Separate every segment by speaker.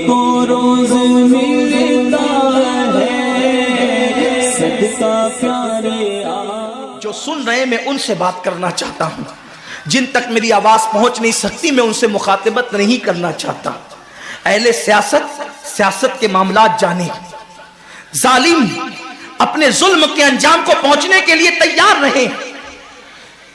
Speaker 1: کو روز ملتا ہے صدقہ پیارے آقا۔
Speaker 2: جو سن رہے میں ان سے بات کرنا چاہتا ہوں، جن تک میری آواز پہنچ نہیں سکتی میں ان سے مخاطبت نہیں کرنا چاہتا۔ اہل سیاست کے معاملات جانے، ظالم اپنے ظلم کے انجام کو پہنچنے کے لیے تیار رہے،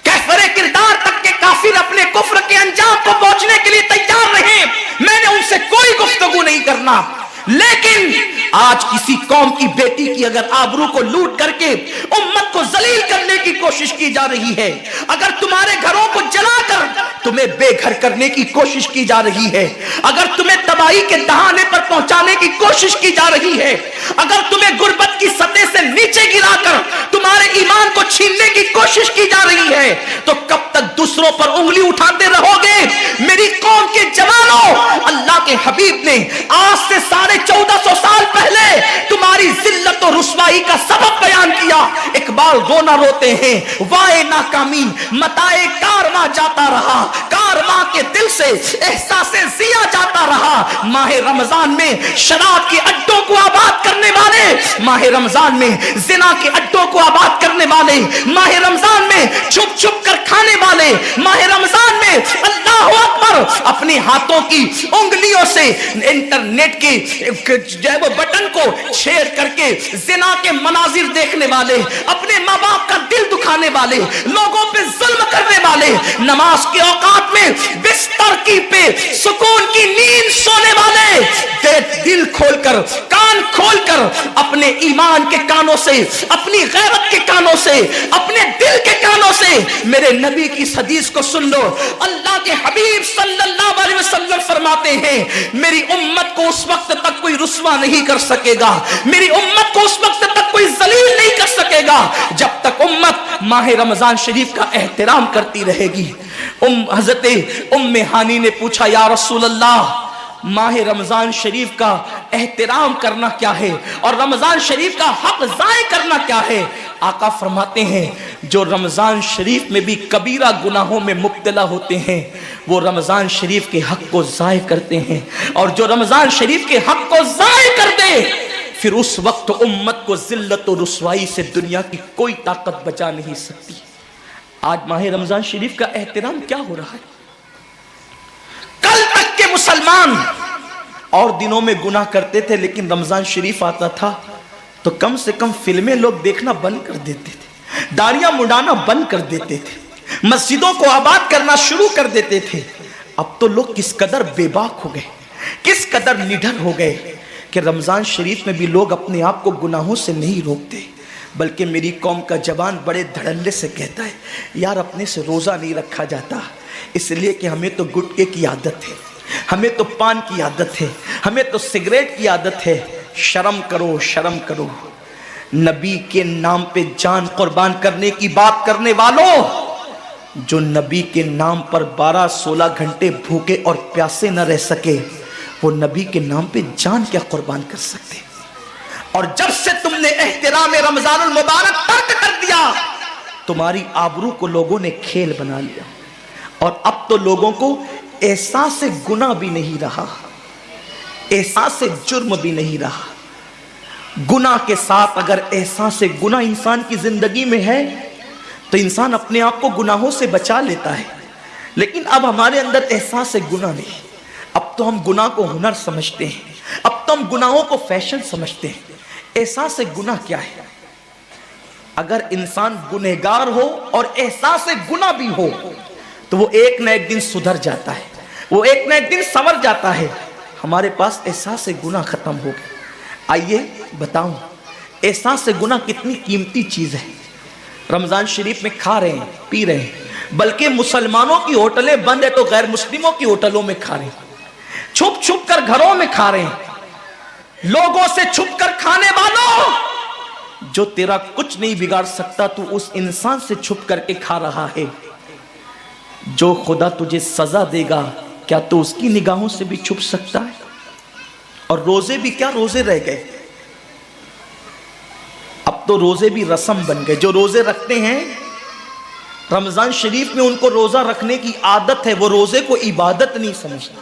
Speaker 2: کفر کردار تک کے کافر اپنے کفر کے انجام کو پہنچنے کے لیے تیار رہے۔ میں نے ان سے کوئی گفتگو نہیں کرنا، لیکن آج کسی قوم کی بیٹی کی اگر آبرو کو لوٹ کر کے امت کو ذلیل کرنے کی کوشش کی جا رہی ہے، اگر تمہارے گھروں کو جلا کر تمہیں بے گھر کرنے کی کوشش کی جا رہی ہے، اگر تمہیں تباہی کے دہانے پر پہنچانے کی کوشش کی جا رہی ہے، اگر تمہیں غربت کی سطح سے نیچے گرا کر تمہارے ایمان کو چھیننے کی کوشش کی جا رہی ہے، تو کب تک دوسروں پر انگلی اٹھاتے رہو گے؟ میری قوم کے جوانوں، اللہ کے حبیب نے آج سے 1450 سال پہلے تمہاری ذلت و رسوائی کا سبب بیان کیا۔ اقبال رونا روتے ہیں، وائے ناکامی متائے کارواں جاتا رہا، کارواں کے دل سے احساس ضیا جاتا رہا۔ ماہ رمضان میں شراب کے اڈوں کو آباد کرنے والے، ماہ رمضان میں زنا کے اڈوں کو آباد کرنے والے، ماہ رمضان میں چھپ چھپ کر کھانے والے، ماہ رمضان میں اللہ اکبر اپنے ہاتھوں کی انگلیوں سے انٹرنیٹ کی جو ہے وہ بٹن کو چھیڑ کر کے زنا کے مناظر دیکھنے والے، اپنے ماں باپ کا دل دکھانے والے، لوگوں پہ ظلم کرنے والے، نماز کے اوقات میں بستر کی پہ سکون کی نیند سونے والے، دل کھول کر کان کھول کر اپنے ایمان کے کانوں سے، اپنی غیرت کے کانوں سے، اپنے دل کے کانوں سے میرے نبی کی حدیث کو سن لو۔ اللہ کے حبیب صلی اللہ علیہ وسلم فرماتے ہیں میری امت کو اس وقت تک کوئی رسوا نہیں کر سکے گا، میری امت کو اس وقت تک کوئی ذلیل نہیں کر سکے گا جب تک امت ماہ رمضان شریف کا احترام کرتی رہے گی۔ حضرت ام ہانی نے پوچھا یا رسول اللہ ماہ رمضان شریف کا احترام کرنا کیا ہے اور رمضان شریف کا حق ضائع کرنا کیا ہے؟ آقا فرماتے ہیں جو رمضان شریف میں بھی کبیرہ گناہوں میں مبتلا ہوتے ہیں وہ رمضان شریف کے حق کو ضائع کرتے ہیں، اور جو رمضان شریف کے حق کو ضائع کر دے پھر اس وقت امت کو ذلت و رسوائی سے دنیا کی کوئی طاقت بچا نہیں سکتی۔ آج ماہ رمضان شریف کا احترام کیا ہو رہا ہے؟ کل تک کے مسلمان اور دنوں میں گناہ کرتے تھے، لیکن رمضان شریف آتا تھا تو کم سے کم فلمیں لوگ دیکھنا بند کر دیتے تھے، داڑیاں مڈانا بند کر دیتے تھے، مسجدوں کو آباد کرنا شروع کر دیتے تھے۔ اب تو لوگ کس قدر بے باک ہو گئے، کس قدر نڈر ہو گئے کہ رمضان شریف میں بھی لوگ اپنے آپ کو گناہوں سے نہیں روکتے، بلکہ میری قوم کا جوان بڑے دھڑلے سے کہتا ہے یار اپنے سے روزہ نہیں رکھا جاتا اس لیے کہ ہمیں تو گٹکے کی عادت ہے، ہمیں تو پان کی عادت ہے، ہمیں تو سگریٹ کی عادت ہے۔ شرم کرو، شرم کرو، نبی کے نام پہ جان قربان کرنے کی بات کرنے والوں، جو نبی کے نام پر 12-16 گھنٹے بھوکے اور پیاسے نہ رہ سکے وہ نبی کے نام پہ جان کیا قربان کر سکتے؟ اور جب سے تم نے احترام رمضان المبارک ترک کر دیا تمہاری آبرو کو لوگوں نے کھیل بنا لیا، اور اب تو لوگوں کو احساس گناہ بھی نہیں رہا، احساس جرم بھی نہیں رہا۔ گناہ کے ساتھ اگر احساس گناہ انسان کی زندگی میں ہے تو انسان اپنے آپ کو گناہوں سے بچا لیتا ہے، لیکن اب ہمارے اندر احساس گناہ نہیں، اب تو ہم گناہ کو ہنر سمجھتے ہیں، اب تو ہم گناہوں کو فیشن سمجھتے ہیں۔ احساس گناہ کیا ہے؟ اگر انسان گنہگار ہو اور احساس گناہ بھی ہو تو وہ ایک نہ ایک دن سدھر جاتا ہے، وہ ایک نہ ایک دن سنور جاتا ہے۔ ہمارے پاس احساس گناہ ختم ہو گیا۔ آئیے بتاؤں احساس گناہ کتنی قیمتی چیز ہے۔ رمضان شریف میں کھا رہے ہیں، پی رہے ہیں، بلکہ مسلمانوں کی ہوٹلیں بند ہے تو غیر مسلموں کی ہوٹلوں میں کھا رہے ہیں، چھپ چھپ کر گھروں میں کھا رہے ہیں۔ لوگوں سے چھپ کر کھانے والوں، جو تیرا کچھ نہیں بگاڑ سکتا تو اس انسان سے چھپ کر کے کھا رہا ہے۔ جو خدا تجھے سزا دے گا کیا تو اس کی نگاہوں سے بھی چھپ سکتا ہے؟ اور روزے بھی کیا روزے رہ گئے، اب تو روزے بھی رسم بن گئے۔ جو روزے رکھتے ہیں رمضان شریف میں ان کو روزہ رکھنے کی عادت ہے، وہ روزے کو عبادت نہیں سمجھتے،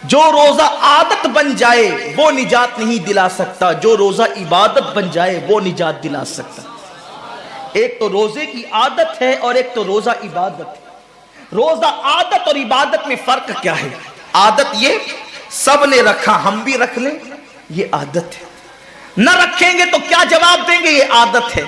Speaker 2: جو روزہ عادت بن جائے وہ نجات نہیں دلا سکتا، جو روزہ عبادت بن جائے وہ نجات دلا سکتا۔ ایک تو روزے کی عادت ہے اور ایک تو روزہ عبادت ہے۔ روزہ عادت اور عبادت میں فرق کیا ہے؟ عادت یہ سب نے رکھا ہم بھی رکھ لیں، یہ عادت ہے۔ نہ رکھیں گے تو کیا جواب دیں گے، یہ عادت ہے۔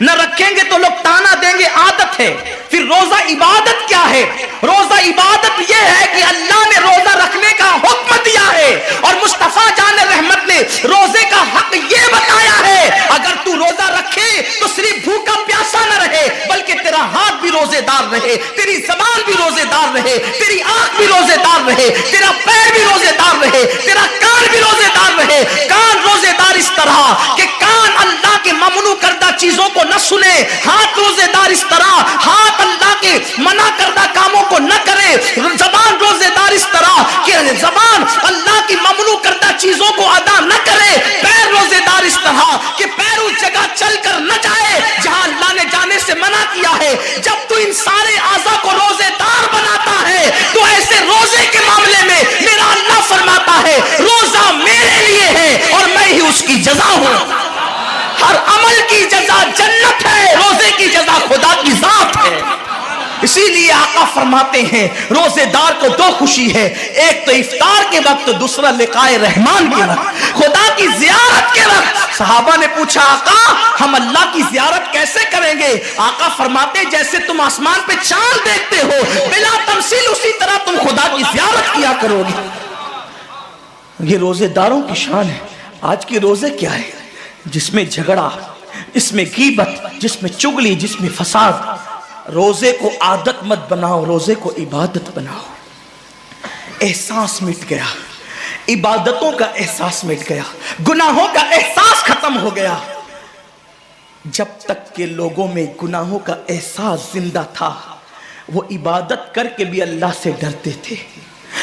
Speaker 2: نہ رکھیں گے تو لوگ تانا دیں گے، عادت ہے۔ پھر روزہ عبادت کیا ہے؟ روزہ عبادت یہ ہے کہ اللہ نے روزہ رکھنے کا حکم دیا ہے اور مصطفیٰ جان رحمت نے روزے کا حق یہ بتایا ہے، اگر تو روزہ رکھے تو صرف بھوکا پیاسا نہ رہے بلکہ تیرا ہاتھ بھی روزے دار رہے، تیری زبان بھی روزے دار رہے، تیری آنکھ بھی روزے دار رہے، تیرا پیر بھی روزے دار رہے، تیرا کان بھی روزے دار رہے۔ کان روزے دار اس طرح کہ کان اللہ کے ممنوع کردہ چیزوں کو نہ سنے، ہاتھ روزے دار اس طرح ہاتھ اللہ کے منع کردہ کاموں کو نہ کرے، زبان روزے دار اس طرح کہ زبان اللہ کی ممنوع کردہ چیزوں کو ادا نہ کرے، پیر روزے دار اس طرح کہ پیر اس جگہ چل کر نہ جائے جہاں اللہ نے جانے سے منع کیا ہے۔ جب تو ان سارے اعضاء کو روزے دار بناتا ہے تو ایسے روزے کے معاملے میں میرا اللہ فرماتا ہے روزہ میرے لیے ہے اور میں ہی اس کی جزا ہوں۔ ہر عمل کی جزا جنت ہے، روزے کی جزا خدا کی ذات ہے۔ اسی لیے آقا فرماتے ہیں روزے دار کو دو خوشی ہے، ایک تو افطار کے وقت، دوسرا لقائے رحمان کے وقت، خدا کی زیارت کے وقت۔ صحابہ نے پوچھا آقا ہم اللہ کی زیارت کیسے کریں گے؟ آقا فرماتے جیسے تم آسمان پہ چاند دیکھتے ہو بلا تمثیل اسی طرح تم خدا کی زیارت کیا کرو گے۔ یہ روزے داروں کی شان ہے۔ آج کے روزے کیا ہے؟ جس میں جھگڑا، جس میں غیبت، جس میں چگلی، جس میں فساد۔ روزے کو عادت مت بناؤ، روزے کو عبادت بناؤ۔ احساس مٹ گیا، عبادتوں کا احساس مٹ گیا، گناہوں کا احساس ختم ہو گیا۔ جب تک کہ لوگوں میں گناہوں کا احساس زندہ تھا وہ عبادت کر کے بھی اللہ سے ڈرتے تھے،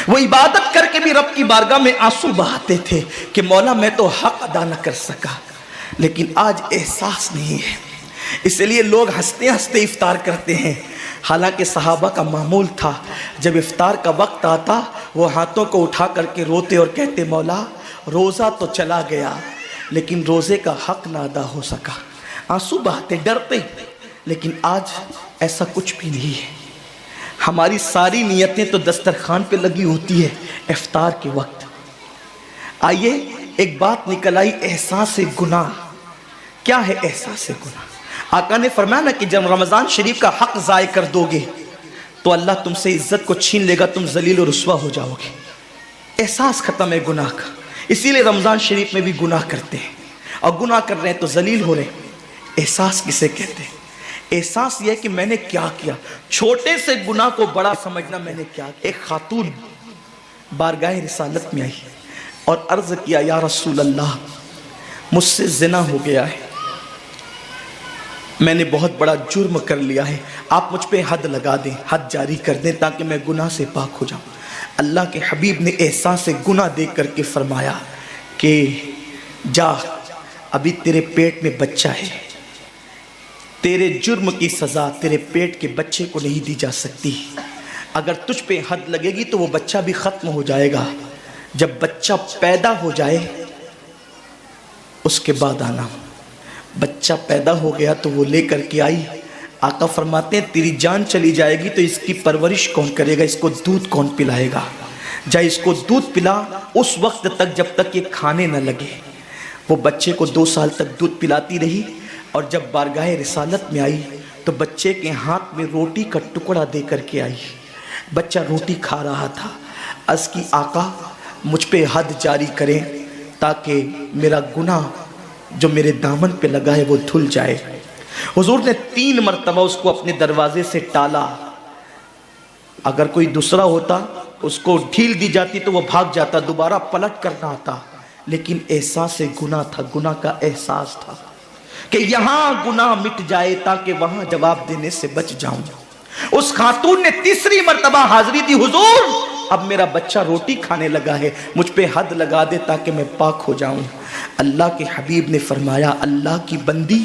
Speaker 2: وہ عبادت کر کے بھی رب کی بارگاہ میں آنسو بہاتے تھے کہ مولا میں تو حق ادا نہ کر سکا۔ لیکن آج احساس نہیں ہے، اس لیے لوگ ہنستے ہنستے افطار کرتے ہیں۔ حالانکہ صحابہ کا معمول تھا جب افطار کا وقت آتا وہ ہاتھوں کو اٹھا کر کے روتے اور کہتے مولا روزہ تو چلا گیا لیکن روزے کا حق نہ ادا ہو سکا، آنسو بہاتے ڈرتے۔ لیکن آج ایسا کچھ بھی نہیں ہے، ہماری ساری نیتیں تو دسترخوان پہ لگی ہوتی ہے افطار کے وقت۔ آئیے ایک بات نکل آئی، احساس گناہ۔ کیا ہے احساس گناہ؟ آقا نے فرمایا نا کہ جب رمضان شریف کا حق ضائع کر دو گے تو اللہ تم سے عزت کو چھین لے گا، تم ذلیل و رسوا ہو جاؤ گے۔ احساس ختم ہے گناہ کا، اسی لیے رمضان شریف میں بھی گناہ کرتے ہیں، اور گناہ کر رہے ہیں تو ذلیل ہو رہے ہیں۔ احساس کسے کہتے ہیں؟ احساس یہ ہے کہ میں نے کیا کیا، چھوٹے سے گناہ کو بڑا سمجھنا میں نے کیا کیا۔ ایک خاتون بارگاہ رسالت میں آئی اور عرض کیا یا رسول اللہ مجھ سے زنا ہو گیا ہے، میں نے بہت بڑا جرم کر لیا ہے، آپ مجھ پہ حد لگا دیں، حد جاری کر دیں تاکہ میں گناہ سے پاک ہو جاؤں۔ اللہ کے حبیب نے احساس گناہ دیکھ کر کے فرمایا کہ جا ابھی تیرے پیٹ میں بچہ ہے، تیرے جرم کی سزا تیرے پیٹ کے بچے کو نہیں دی جا سکتی، اگر تجھ پہ حد لگے گی تو وہ بچہ بھی ختم ہو جائے گا، جب بچہ پیدا ہو جائے اس کے بعد آنا۔ بچہ پیدا ہو گیا تو وہ لے کر کے آئی، آقا فرماتے ہیں تیری جان چلی جائے گی تو اس کی پرورش کون کرے گا، اس کو دودھ کون پلائے گا؟ جا اس کو دودھ پلا اس وقت تک جب تک یہ کھانے نہ لگے۔ وہ بچے کو 2 سال تک دودھ پلاتی رہی، اور جب بارگاہ رسالت میں آئی تو بچے کے ہاتھ میں روٹی کا ٹکڑا دے کر کے آئی۔ بچہ روٹی کھا رہا تھا، عرض کی آقا مجھ پہ حد جاری کریں تاکہ میرا گناہ جو میرے دامن پہ لگا ہے وہ دھل جائے۔ حضور نے 3 مرتبہ اس کو اپنے دروازے سے ٹالا، اگر کوئی دوسرا ہوتا اس کو ڈھیل دی جاتی تو وہ بھاگ جاتا، دوبارہ پلٹ کرنا آتا، لیکن احساس گناہ تھا، گناہ کا احساس تھا کہ یہاں گناہ مٹ جائے تاکہ وہاں جواب دینے سے بچ جاؤں۔ اس خاتون نے 3 مرتبہ حاضری دی، حضور اب میرا بچہ روٹی کھانے لگا ہے، مجھ پہ حد لگا دے تاکہ میں پاک ہو جاؤں۔ اللہ کے حبیب نے فرمایا اللہ کی بندی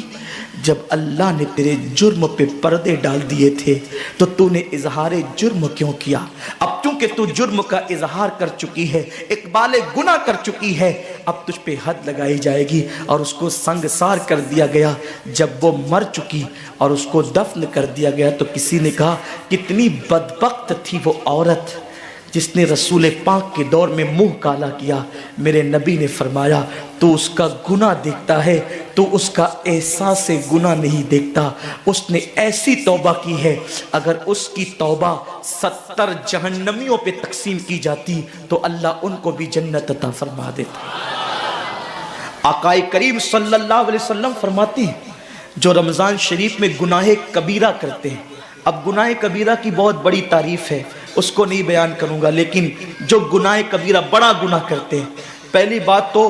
Speaker 2: جب اللہ نے تیرے جرم پہ پردے ڈال دیے تھے تو تو نے اظہار جرم کیوں کیا؟ اب چونکہ تو جرم کا اظہار کر چکی ہے، اقبال گناہ کر چکی ہے، اب تجھ پہ حد لگائی جائے گی۔ اور اس کو سنگسار کر دیا گیا۔ جب وہ مر چکی اور اس کو دفن کر دیا گیا تو کسی نے کہا کتنی بدبخت تھی وہ عورت جس نے رسول پاک کے دور میں منہ کالا کیا۔ میرے نبی نے فرمایا تو اس کا گناہ دیکھتا ہے، تو اس کا احساس گناہ نہیں دیکھتا۔ اس نے ایسی توبہ کی ہے، اگر اس کی توبہ 70 جہنمیوں پہ تقسیم کی جاتی تو اللہ ان کو بھی جنت عطا فرما دیتا۔ آقا کریم صلی اللہ علیہ وسلم فرماتے ہیں جو رمضان شریف میں گناہ کبیرہ کرتے ہیں، اب گناہ کبیرہ کی بہت بڑی تعریف ہے، اس کو نہیں بیان کروں گا، لیکن جو گناہ کبیرہ بڑا گناہ کرتے ہیں، پہلی بات تو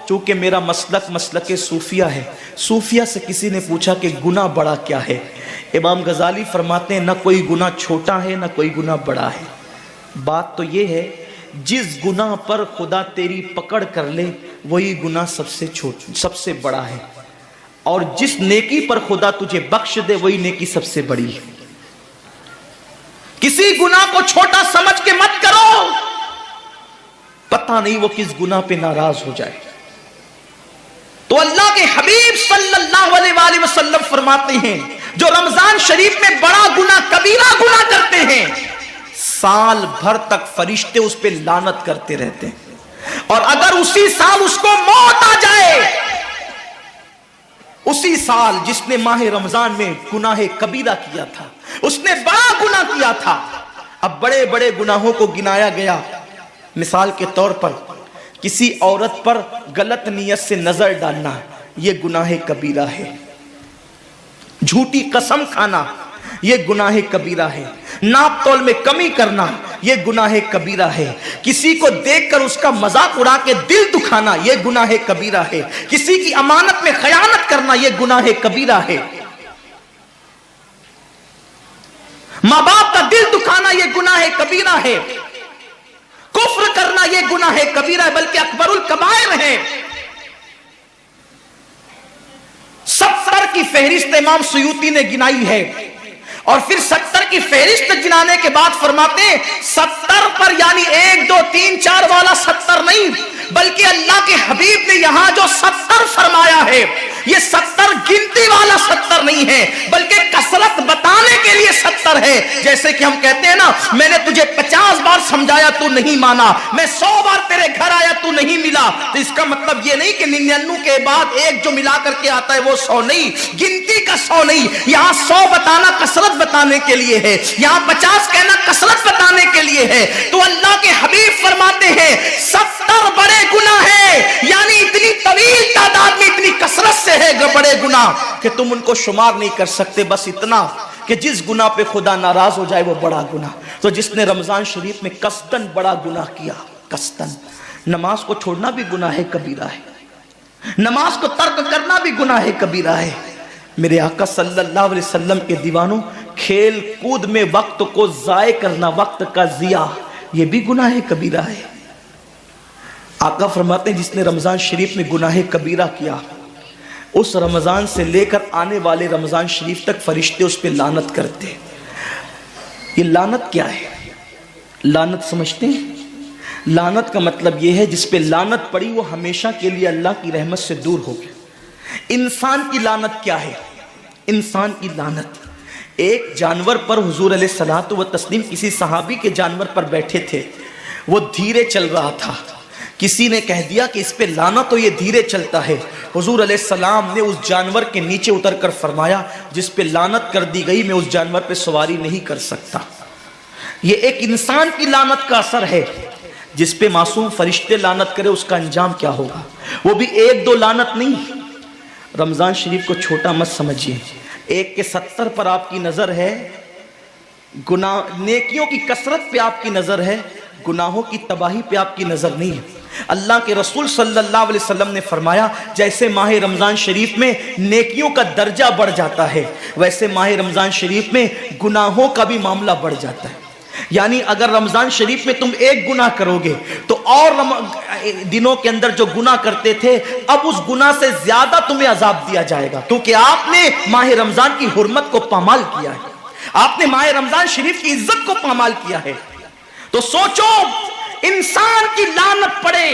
Speaker 2: چونکہ میرا مسلک صوفیہ ہے، صوفیہ سے کسی نے پوچھا کہ گناہ بڑا کیا ہے؟ امام غزالی فرماتے ہیں نہ کوئی گناہ چھوٹا ہے نہ کوئی گناہ بڑا ہے، بات تو یہ ہے جس گناہ پر خدا تیری پکڑ کر لے وہی گناہ سب سے بڑا ہے، اور جس نیکی پر خدا تجھے بخش دے وہی نیکی سب سے بڑی ہے۔ کسی گناہ کو چھوٹا سمجھ کے مت کرو، پتہ نہیں وہ کس گناہ پہ ناراض ہو جائے۔ تو اللہ کے حبیب صلی اللہ علیہ وآلہ وسلم فرماتے ہیں جو رمضان شریف میں بڑا گناہ کبیرہ گناہ کرتے ہیں سال بھر تک فرشتے اس پہ لعنت کرتے رہتے ہیں، اور اگر اسی سال اس کو موت آ جائے، اسی سال جس نے ماہ رمضان میں گناہ کبیرہ کیا تھا، اس نے بڑا گناہ کیا تھا، اب بڑے بڑے گناہوں کو گنایا گیا۔ مثال کے طور پر کسی عورت پر غلط نیت سے نظر ڈالنا یہ گناہ کبیرہ ہے، جھوٹی قسم کھانا یہ گناہ کبیرہ ہے، ناپ تول میں کمی کرنا یہ گناہ کبیرہ ہے، کسی کو دیکھ کر اس کا مذاق اڑا کے دل دکھانا یہ گناہ کبیرہ ہے، کسی کی امانت میں خیانت کرنا یہ گناہ کبیرہ ہے، ماں باپ کا دل دکھانا یہ گناہ کبیرہ ہے، کفر کرنا یہ گناہ کبیرہ ہے، بلکہ اکبر الکبائر ہے۔ 70 کی فہرست امام سیوطی نے گنائی ہے، اور پھر 70 کی فہرست گنانے کے بعد فرماتے ہیں 70 پر یعنی 1 2 3 4 والا 70 نہیں، بلکہ اللہ کے حبیب نے یہاں جو 70 فرمایا ہے یہ 70 گنتی والا 70 نہیں ہے، بلکہ کثرت بتانے کے لیے 70 ہے۔ جیسے کہ ہم کہتے ہیں نا میں نے تجھے 50 بار سمجھایا تو نہیں مانا، میں 100 بار تیرے گھر آیا تو نہیں ملا، تو اس کا مطلب یہ نہیں کہ 99 کے بعد ایک جو ملا کر کے آتا ہے وہ 100 نہیں، گنتی کا 100 نہیں، یہاں 100 بتانا کثرت بتانے کے لیے ہے، یہاں 50 کہنا کثرت بتانے کے لیے ہے۔ تو اللہ کے حبیب فرماتے ہیں 70 بڑے گناہ ہیں، یعنی اتنی طویل تعداد میں اتنی کثرت سے ہے بڑے گناہ کہ تم ان کو شمار نہیں کر سکتے، بس اتنا کہ جس گناہ پہ خدا ناراض ہو جائے وہ بڑا گناہ۔ تو جس نے رمضان شریف میں قصدن بڑا گناہ کیا، قصدن، نماز کو چھوڑنا بھی گناہ کبیرہ ہے، نماز کو ترک کرنا بھی گناہ کبیرہ ہے۔ میرے آقا صلی اللہ علیہ وسلم کے دیوانوں، کھیل کود میں وقت کو ضائع کرنا، وقت کا ضیاع، یہ بھی گناہ کبیرہ ہے۔ آقا فرماتے ہیں جس نے رمضان شریف میں گناہ کبیرہ کیا، اس رمضان سے لے کر آنے والے رمضان شریف تک فرشتے اس پہ لعنت کرتے ہیں۔ یہ لعنت کیا ہے؟ لعنت سمجھتے ہیں؟ لعنت کا مطلب یہ ہے جس پہ لعنت پڑی وہ ہمیشہ کے لیے اللہ کی رحمت سے دور ہو گیا۔ انسان کی لعنت کیا ہے؟ انسان کی لعنت ایک جانور پر حضور علیہ الصلوۃ والتسلیم کسی صحابی کے جانور پر بیٹھے تھے، وہ دھیرے چل رہا تھا، کسی نے کہہ دیا کہ اس پہ لعنت ہو یہ دھیرے چلتا ہے، حضور علیہ السلام نے اس جانور کے نیچے اتر کر فرمایا جس پہ لعنت کر دی گئی میں اس جانور پہ سواری نہیں کر سکتا۔ یہ ایک انسان کی لعنت کا اثر ہے، جس پہ معصوم فرشتے لعنت کرے اس کا انجام کیا ہوگا، وہ بھی 1 2 لعنت نہیں۔ رمضان شریف کو چھوٹا مت سمجھیے، 1 کے 70 پر آپ کی نظر ہے، گناہ نیکیوں کی کثرت پہ آپ کی نظر ہے، گناہوں کی تباہی پہ آپ کی نظر نہیں ہے۔ اللہ کے رسول صلی اللہ علیہ وسلم نے فرمایا جیسے ماہ رمضان شریف میں نیکیوں کا درجہ بڑھ جاتا ہے، ویسے ماہ رمضان شریف میں گناہوں کا بھی معاملہ بڑھ جاتا ہے۔ یعنی اگر رمضان شریف میں تم ایک گناہ کرو گے تو اور دنوں کے اندر جو گناہ کرتے تھے اب اس گناہ سے زیادہ تمہیں عذاب دیا جائے گا، کیونکہ آپ نے ماہ رمضان کی حرمت کو پامال کیا ہے، آپ نے ماہ رمضان شریف کی عزت کو پامال کیا ہے۔ تو سوچو انسان کی لعنت پڑے،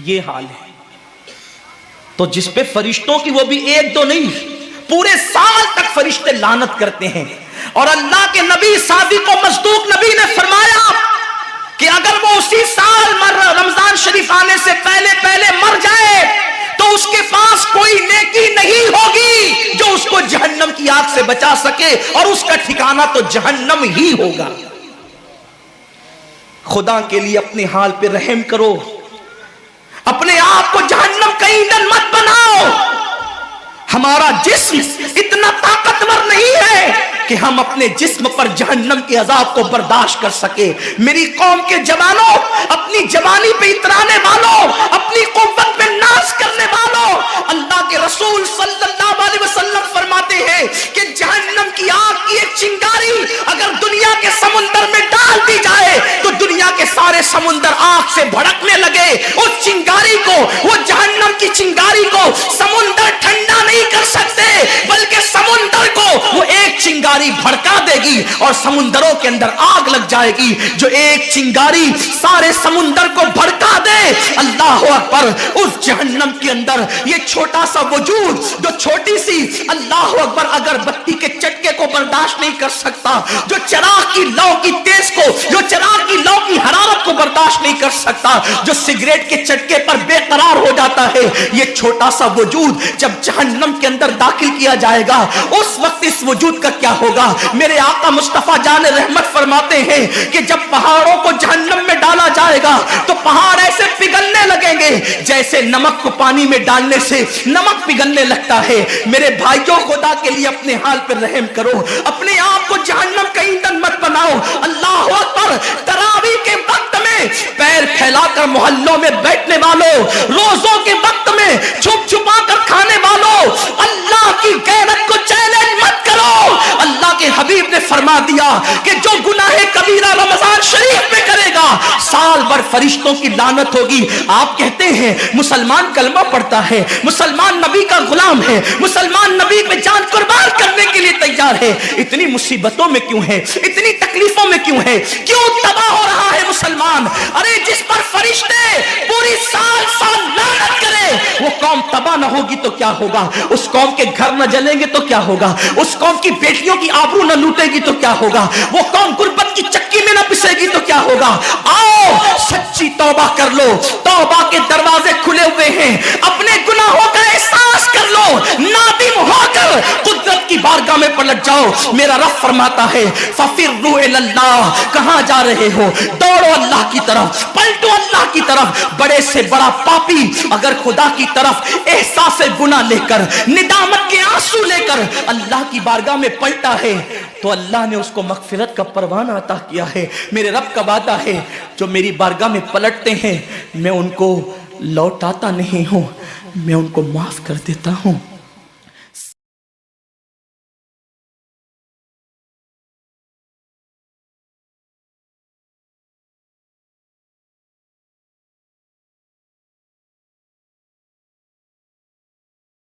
Speaker 2: یہ حال ہے تو جس پہ فرشتوں کی وہ بھی ایک دو نہیں پورے سال تک فرشتے لعنت کرتے ہیں، اور اللہ کے نبی صادق و مصدوق نبی نے فرمایا کہ اگر وہ اسی سال رمضان شریف آنے سے پہلے مر جائے تو اس کے پاس کوئی نیکی نہیں ہوگی جو اس کو جہنم کی آگ سے بچا سکے، اور اس کا ٹھکانہ تو جہنم ہی ہوگا۔ خدا کے لیے اپنے حال پہ رحم کرو، اپنے آپ کو جہنم کا ایندھن مت بناؤ۔ ہمارا جسم اتنا طاقتور نہیں ہے کہ ہم اپنے جسم پر جہنم کے عذاب کو برداشت کر سکے۔ میری قوم کے جوانوں، اپنی جوانی پہ اترانے والوں، اپنی قوت پہ ناز کرنے والوں، اللہ کے رسول صلی اللہ علیہ وسلم فرماتے ہیں کہ جہنم کی آگ کی ایک چنگاری اگر دنیا کے سمندر میں ڈال دی جائے تو دنیا کے سارے سمندر آگ سے بھڑکنے لگے۔ اس چنگاری کو، وہ جہنم کی چنگاری کو سمندر ٹھنڈا نہیں کر سکتے، بلکہ سمندر کو وہ ایک چنگاری بھڑکا دے گی اور سمندروں کے اندر آگ لگ جائے گی۔ جو ایک چنگاری سارے سمندر کو بھڑکا دے، اللہ اکبر، اس جہنم کے اندر یہ چھوٹا سا وجود جو چھوٹی سی، اللہ اکبر، اگر بتی کے چٹکے کو برداشت نہیں کر سکتا، جو چراغ کی لو کی تیز کو، جو چراغ کی لو کی حرارت کو برداشت نہیں کر سکتا، جو سگریٹ کے چٹکے پر بے قرار ہو جاتا ہے، یہ چھوٹا سا وجود جب جہنم کے اندر داخل کیا جائے گا اس وقت اس وجود کا کیا ہوگا؟ میرے آقا مصطفیٰ جان رحمت فرماتے ہیں کہ جب پہاڑوں کو جہنم میں ڈالا جائے گا تو پہاڑ ایسے پگھلنے لگیں گے جیسے نمک کو پانی میں ڈالنے سے نمک پگھلنے لگتا ہے۔ میرے بھائیوں، خدا کے لیے اپنے حال پر رحم کرو، اپنے آپ کو جہنم کا ایندھن مت بناؤ۔ اللہ اکبر، تراویح کے وقت میں پیر پھیلا کر محلوں میں بیٹھنے والوں، روزوں کے وقت میں چھپ چھپا کر کھانے والوں، اللہ کی غیرت کو چیلنج مت کرو۔ اللہ کے حبیب نے فرما دیا کہ جو گناہ کبیرہ رمضان شریف میں کرے گا سال بھر فرشتوں کی لعنت ہوگی۔ آپ کہتے ہیں مسلمان کلمہ پڑھتا ہے، مسلمان نبی کا غلام ہے، مسلمان نبی پہ جان قربان کرنے کے لیے تیار ہے، اتنی مصیبتوں میں کیوں ہے، اتنی تکلیفوں میں کیوں ہے، کیوں تباہ ہو رہا ہے مسلمان؟ ارے جس پر فرشتے پوری سال لعنت کرے وہ قوم تباہ نہ ہوگی تو کیا ہوگا؟ اس قوم کے گھر نہ جلیں گے تو کیا ہوگا؟ اس قوم کی بیٹیوں کی آبرو نہ لوٹے گی تو کیا ہوگا؟ وہ قوم غربت کی چکی میں نہ پسے گی تو کیا ہوگا؟ آؤ سچی توبہ کر لو، توبہ کے دروازے کھلے ہوئے ہیں، اپنے گناہوں کا احساس کر لو، نادم ہو کر قدرت کی بارگاہ میں پلٹ جاؤ۔ میرا رب فرماتا ہے فَفِرُّوا إِلَى اللَّهِ، کہاں جا رہے ہو؟ دوڑو اللہ کی طرف، پلٹو اللہ کی طرف۔ بڑے سے بڑا پاپی اگر خدا کی طرف احساس گناہ لے کر، ندامت کے آنسو لے کر اللہ کی بارگاہ میں پلٹا ہے تو اللہ نے اس کو مغفرت کا پروانہ عطا کیا ہے۔ میرے رب کا وعدہ ہے جو میری بارگاہ میں پلٹتے ہیں میں ان کو لوٹاتا نہیں ہوں، میں ان کو معاف کر دیتا ہوں۔